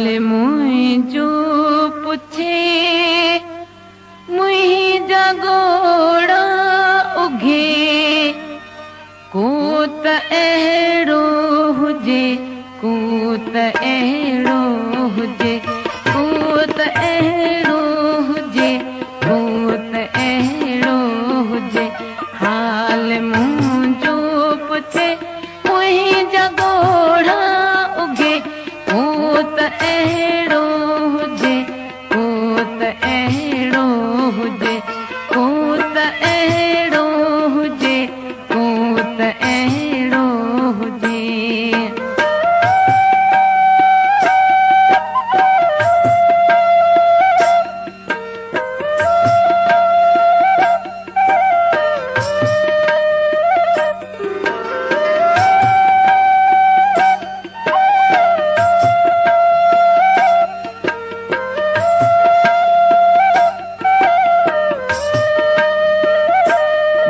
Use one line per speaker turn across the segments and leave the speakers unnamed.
हाल मुंहिंजो पुछे मुंहिंजा गोड़ा उघे को त अहिड़ो हुजे को त अहिड़ो हुजे को त अहिड़ो हुजे को त अहिड़ो हुजे हाल मुंहिंजो पुछे मुंहिंजा गोड़ा उघे को त अहिड़ो हुजे को त अहिड़ो हुजे को त अहिड़ो हुजे को त अहिड़ो हुजे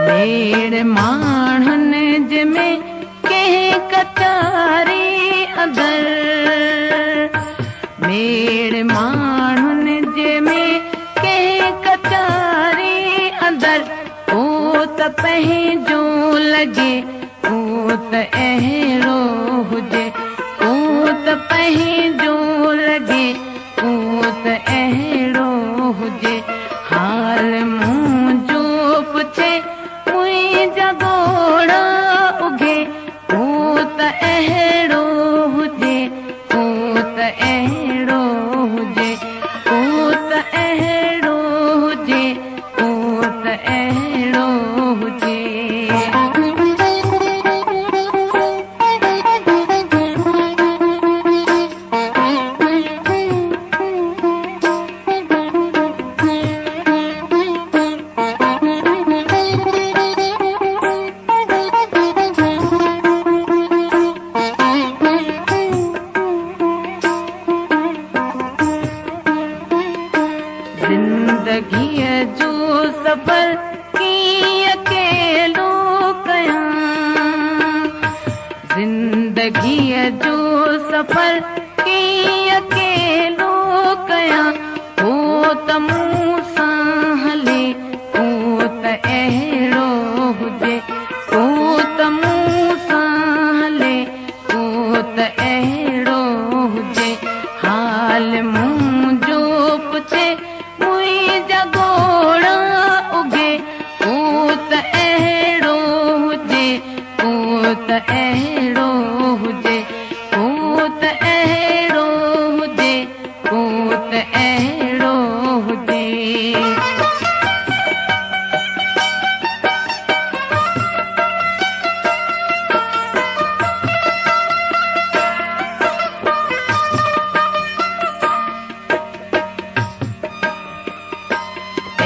मेड़ माण्हुनि जंहिंमें कंहिं कचारी अंदर मेड़ माण्हुनि जंहिंमें कंहिं कचारी अंदर को त पंहिंजो लॻे को त अहिड़ो हुजे को त पंहिंजो लॻे को त अहिड़ो हुजे हाल मुंहिंजो पुछे मुंहिंजा गोड़ा उघे को त अहिड़ो हुजे को त अहिड़ो हुजे को त अहिड़ो हुजे को त अहिड़ो हुजे ज़िंदगीअ जो सफ़र कीअं अकेलो कयां ज़िंदगीअ जो सफ़र कीअं अकेलो कयां को त मूं सां हले को त अहिड़ो हुजे को त मूं सां हले को त अहिड़ो हुजे हाल मुंहिंजो पुछे मुंहिंजा गोड़ा उघे को त अहिड़ो हुजे को त अहिड़ो हुजे को त अहिड़ो हुजे को त अहिड़ो हुजे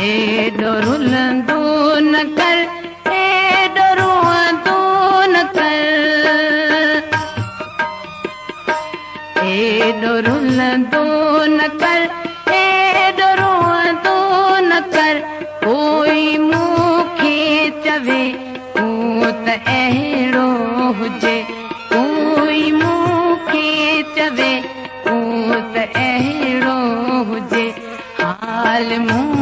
एॾो रुलंदो न कर एॾो रोअंदो न कर एॾो रुलंदो न कर एॾो रोअंदो न कर कोई मूंखे चवे को त अहिड़ो हुजे कोई मूंखे चवे को त अहिड़ो हुजे हाल मूं